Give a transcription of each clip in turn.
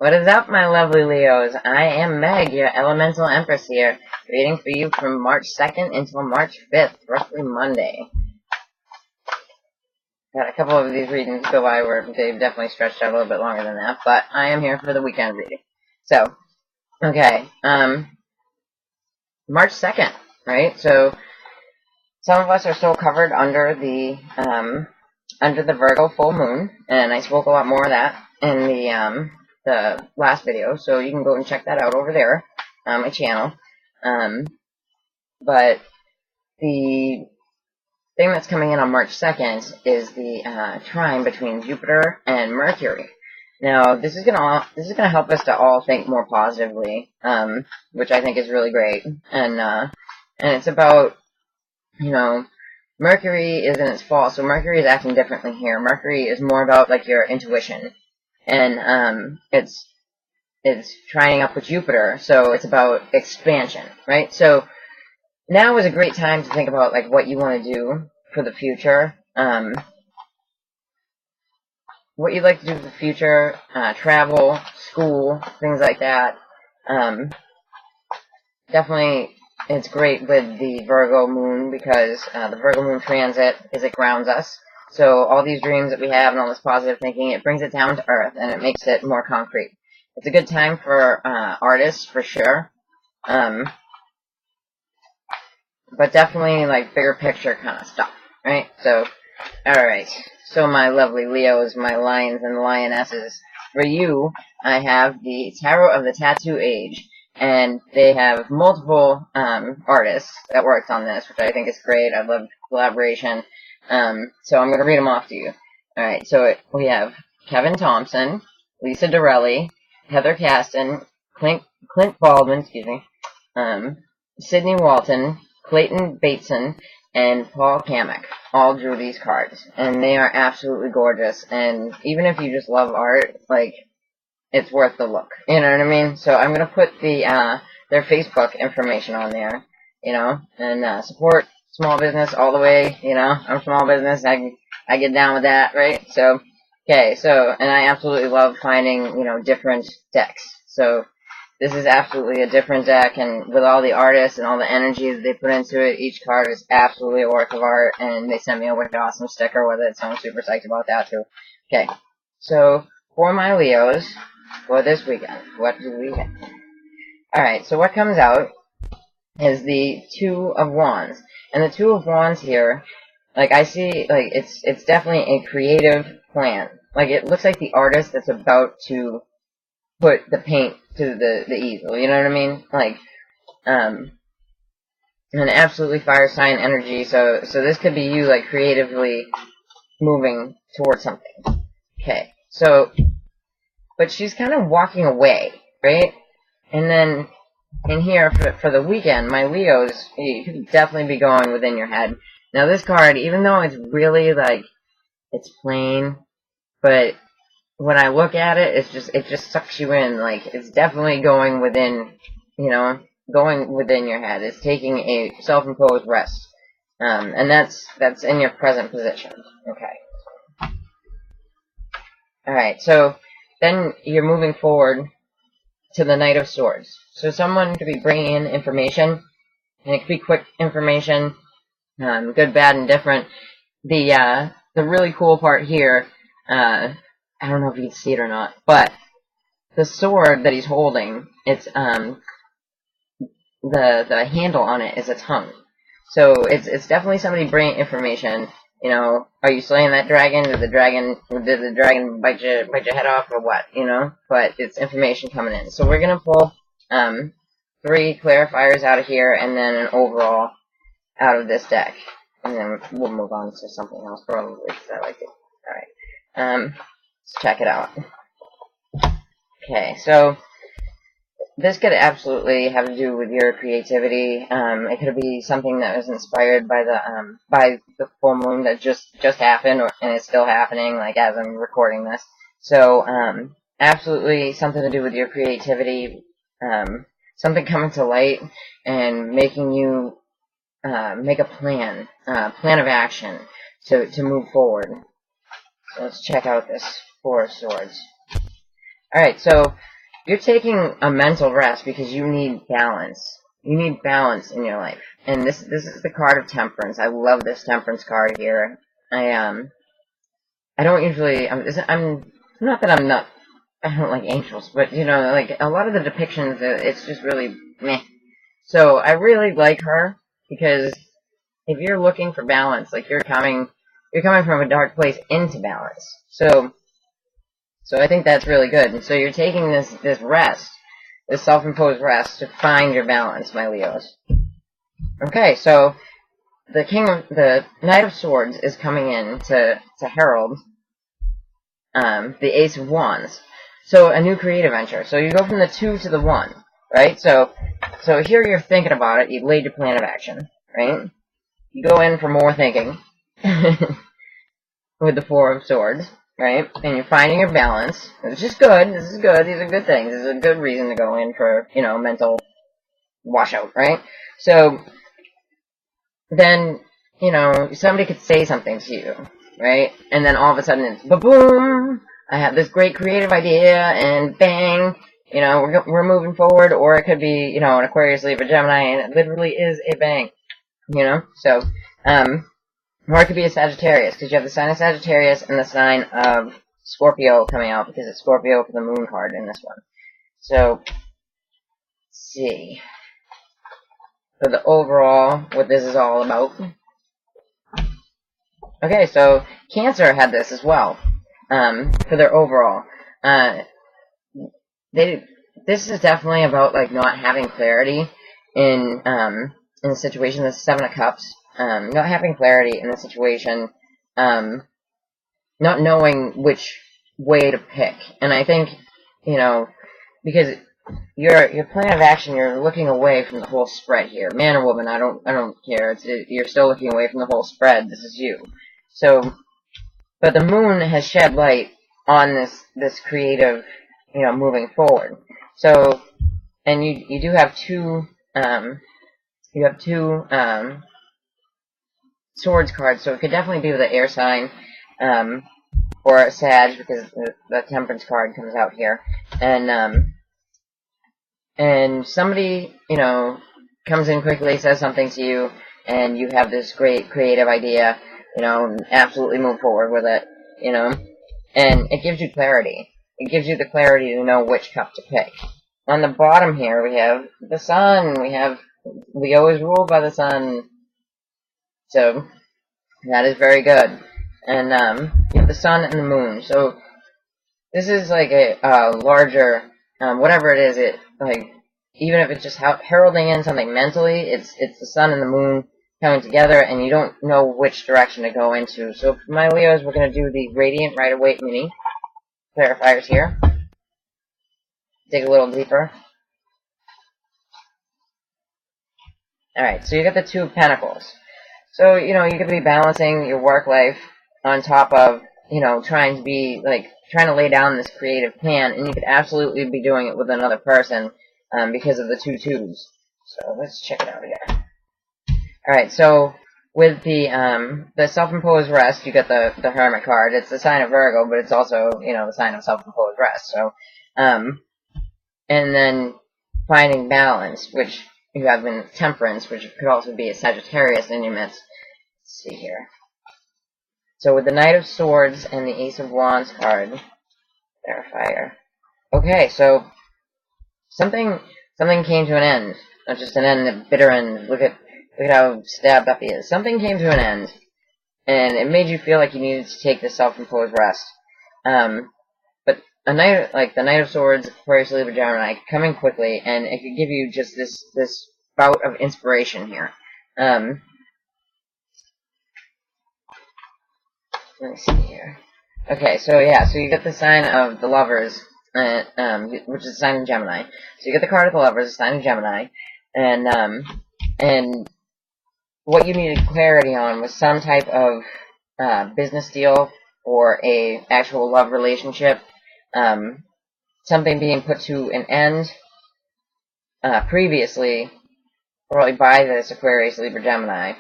What is up, my lovely Leos? I am Meg, your Elemental Empress here, reading for you from March 2nd until March 5th, roughly Monday. Got a couple of these readings go by where they've definitely stretched out a little bit longer than that, but I am here for the weekend reading. So, okay, March 2nd, right? So, some of us are still covered under the Virgo full moon, and I spoke a lot more of that in the last video, so you can go and check that out over there on my channel. But the thing that's coming in on March 2nd is the trine between Jupiter and Mercury. Now, this is gonna help us to all think more positively, which I think is really great. And it's about, you know, Mercury is in its fall, so Mercury is acting differently here. Mercury is more about like your intuition, and it's trining up with Jupiter, so it's about expansion, right? So now is a great time to think about like what you want to do for the future, what you'd like to do for the future, travel, school, things like that. Definitely, it's great with the Virgo moon because the Virgo moon transit it grounds us. So all these dreams that we have and all this positive thinking, it brings it down to earth and it makes it more concrete. It's a good time for artists for sure. But definitely like bigger picture kind of stuff, right? So, alright. So my lovely Leos, my lions and lionesses, for you, I have the Tarot of the Tattoo Age. And they have multiple artists that worked on this, which I think is great. I love collaboration. So I'm going to read them off to you. Alright, so we have Kevin Thompson, Lisa Dorelli, Heather Caston, Clint Baldwin, Sydney Walton, Clayton Bateson, and Paul Kamek all drew these cards. And they are absolutely gorgeous. And even if you just love art, like, it's worth the look. You know what I mean? So I'm going to put their Facebook information on there, you know, and support small business all the way, you know. I'm small business. I get down with that, right? So, okay, so, and I absolutely love finding, you know, different decks. So this is absolutely a different deck, and with all the artists and all the energy that they put into it, each card is absolutely a work of art, and they sent me a wicked awesome sticker with it, so I'm super psyched about that too. Okay, so for my Leos, for this weekend, what do we get? Alright, so what comes out is the Two of Wands. And the Two of Wands here, like I see, like it's definitely a creative plan. Like it looks like the artist that's about to put the paint to the easel, you know what I mean? Like, an absolutely fire sign energy, so this could be you, like, creatively moving towards something. Okay, so, but she's kind of walking away, right? And then, in here, for the weekend, my Leos, you could definitely be going within your head. Now this card, even though it's really, like, it's plain, but when I look at it, it just sucks you in. Like, it's definitely going within, you know, going within your head. It's taking a self-imposed rest. And that's in your present position. Okay. Alright, so then you're moving forward to the Knight of Swords. So someone could be bringing in information, and it could be quick information, good, bad, and different. The really cool part here, I don't know if you can see it or not, but the sword that he's holding, it's the handle on it is a tongue. So it's definitely somebody bringing information. You know, are you slaying that dragon? Did the dragon bite your head off or what? You know, but it's information coming in. So we're gonna pull 3 clarifiers out of here and then an overall out of this deck, and then we'll move on to something else probably because I like it. All right. Let's check it out. Okay, so this could absolutely have to do with your creativity. It could be something that was inspired by the full moon that just happened, and it's still happening, like as I'm recording this. So, absolutely something to do with your creativity, something coming to light and making you make a plan of action to move forward. So let's check out this Four of Swords. Alright, so You're taking a mental rest because you need balance. You need balance in your life. And this is the card of temperance. I love this temperance card here. I don't usually, I'm not that I'm not, I don't like angels, but you know, like a lot of the depictions, it's just really meh. So I really like her because if you're looking for balance, like you're coming from a dark place into balance. So I think that's really good. And so you're taking this rest, this self-imposed rest to find your balance, my Leos. Okay, so the Knight of Swords is coming in to herald the Ace of Wands. So a new creative venture. So you go from the 2 to the 1, right? So here you're thinking about it. You've laid your plan of action, right? You go in for more thinking with the 4 of Swords, right? And you're finding your balance, which is good. This is good. These are good things. This is a good reason to go in for, you know, mental washout, right? So then, you know, somebody could say something to you, right? And then all of a sudden it's ba-boom! I have this great creative idea, and bang! You know, we're moving forward. Or it could be, you know, an Aquarius, Libra, Gemini, and it literally is a bang. You know? So, or it could be a Sagittarius, because you have the sign of Sagittarius and the sign of Scorpio coming out, because it's Scorpio for the moon card in this one. So, let's see. For the overall, what this is all about. Okay, so Cancer had this as well, for their overall. This is definitely about, like, not having clarity in the situation. The 7 of Cups, not having clarity in the situation, not knowing which way to pick. And I think, you know, because your plan of action, you're looking away from the whole spread here. Man or woman, I don't care. You're still looking away from the whole spread. This is you. So, but the moon has shed light on this creative, you know, moving forward. So, and you do have two swords cards. So it could definitely be with an air sign, or a Sag, because the temperance card comes out here. And somebody, you know, comes in quickly, says something to you, and you have this great creative idea, you know, and absolutely move forward with it, you know, and it gives you clarity. It gives you the clarity to know which cup to pick. On the bottom here, we have the sun. We always rule by the sun. So, that is very good. And, you have the sun and the moon. So, this is like a larger, whatever it is, like, even if it's just heralding in something mentally, it's the sun and the moon coming together, and you don't know which direction to go into. So for my Leos, we're going to do the Radiant Rider-Waite mini clarifiers here. Dig a little deeper. Alright, so you got the 2 of Pentacles. So, you know, you could be balancing your work life on top of, you know, trying to lay down this creative plan, and you could absolutely be doing it with another person, because of the 2 twos. So let's check it out here. Alright, so with the self-imposed rest, you get the Hermit card. It's the sign of Virgo, but it's also, you know, the sign of self-imposed rest. So, and then finding balance, which you have in Temperance, which could also be a Sagittarius in your midst. Let's see here. So with the Knight of Swords and the Ace of Wands card, clarifier. Okay, so something came to an end. Not just an end, a bitter end. Look at how stabbed up he is. Something came to an end, and it made you feel like you needed to take this self-imposed rest. But a knight, like the Knight of Swords, Aquarius, Libra, Gemini, coming quickly, and it could give you just this bout of inspiration here. Let me see here. Okay, so yeah, so you get the sign of the Lovers, which is the sign of Gemini. So you get the card of the Lovers, the sign of Gemini, and what you needed clarity on was some type of business deal or a actual love relationship, something being put to an end previously, probably by this Aquarius, Libra, Gemini.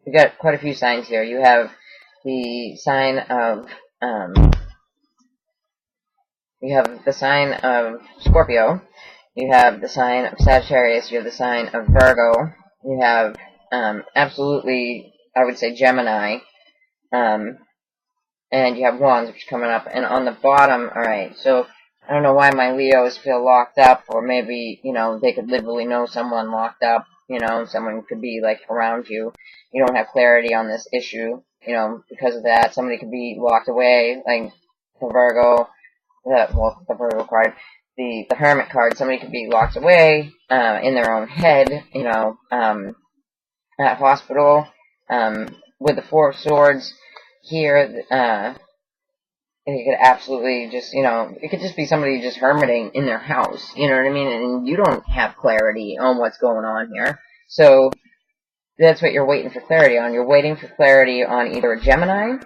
You've got quite a few signs here. You have the sign of You have the sign of Scorpio. You have the sign of Sagittarius. You have the sign of Virgo. You have absolutely, I would say, Gemini. And you have Wands, which is coming up. And on the bottom, alright, so I don't know why my Leos feel locked up, or maybe, they could literally know someone locked up. Someone could be, like, around you. You don't have clarity on this issue, because of that. Somebody could be locked away, like the Virgo, the Virgo card, the Hermit card. Somebody could be locked away, in their own head, at hospital, with the Four of Swords here, it could absolutely just, it could just be somebody just hermiting in their house, you know what I mean? And you don't have clarity on what's going on here. So that's what you're waiting for clarity on. You're waiting for clarity on either a Gemini,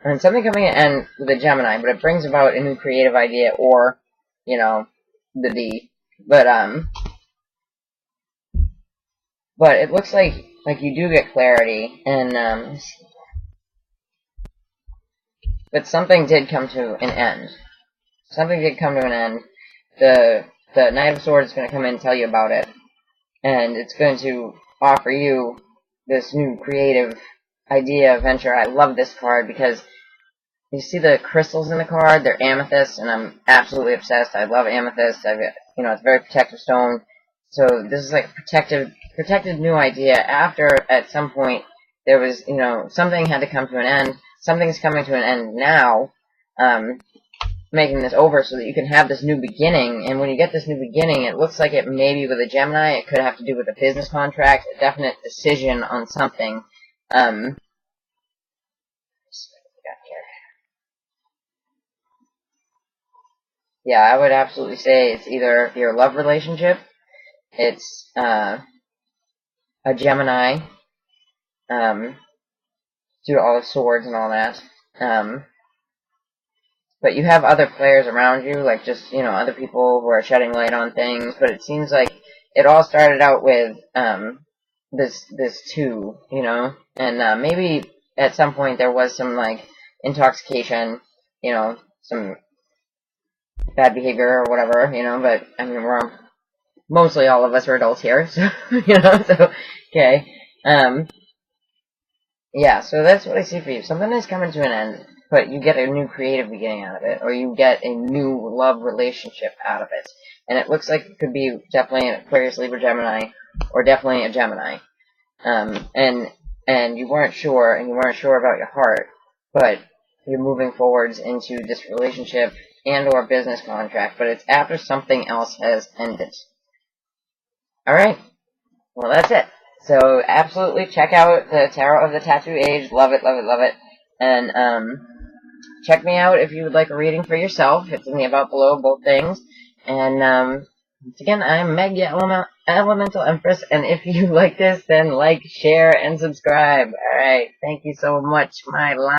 and something coming in with a Gemini, but it brings about a new creative idea, or, the D. But it looks like you do get clarity, and, but something did come to an end. Something did come to an end. The Knight of Swords is going to come in and tell you about it, and it's going to offer you this new creative idea, venture. I love this card because you see the crystals in the card. They're amethyst, and I'm absolutely obsessed. I love amethyst. It's a very protective stone. So this is like a protected new idea. After, at some point, there was, something had to come to an end. Something's coming to an end now, making this over so that you can have this new beginning. And when you get this new beginning, it looks like it may be with a Gemini. It could have to do with a business contract, a definite decision on something. Yeah, I would absolutely say it's either your love relationship, it's a Gemini, due to all the swords and all that. But you have other players around you, like just, other people who are shedding light on things. But it seems like it all started out with this two, and maybe at some point there was some like intoxication, some bad behavior or whatever, but I mean mostly all of us are adults here, so so okay. Yeah, so that's what I see for you. Something is coming to an end, but you get a new creative beginning out of it, or you get a new love relationship out of it. And it looks like it could be definitely an Aquarius, Libra, Gemini, or definitely a Gemini. And you weren't sure, and you weren't sure about your heart, but you're moving forwards into this relationship and or business contract, but it's after something else has ended. Alright, well that's it. So absolutely check out the Tarot of the Tattoo Age. Love it, love it, love it. And check me out if you would like a reading for yourself. It's in the About Below, both things. And once again, I'm Meg, your Elemental Empress. And if you like this, then like, share, and subscribe. Alright, thank you so much, my love.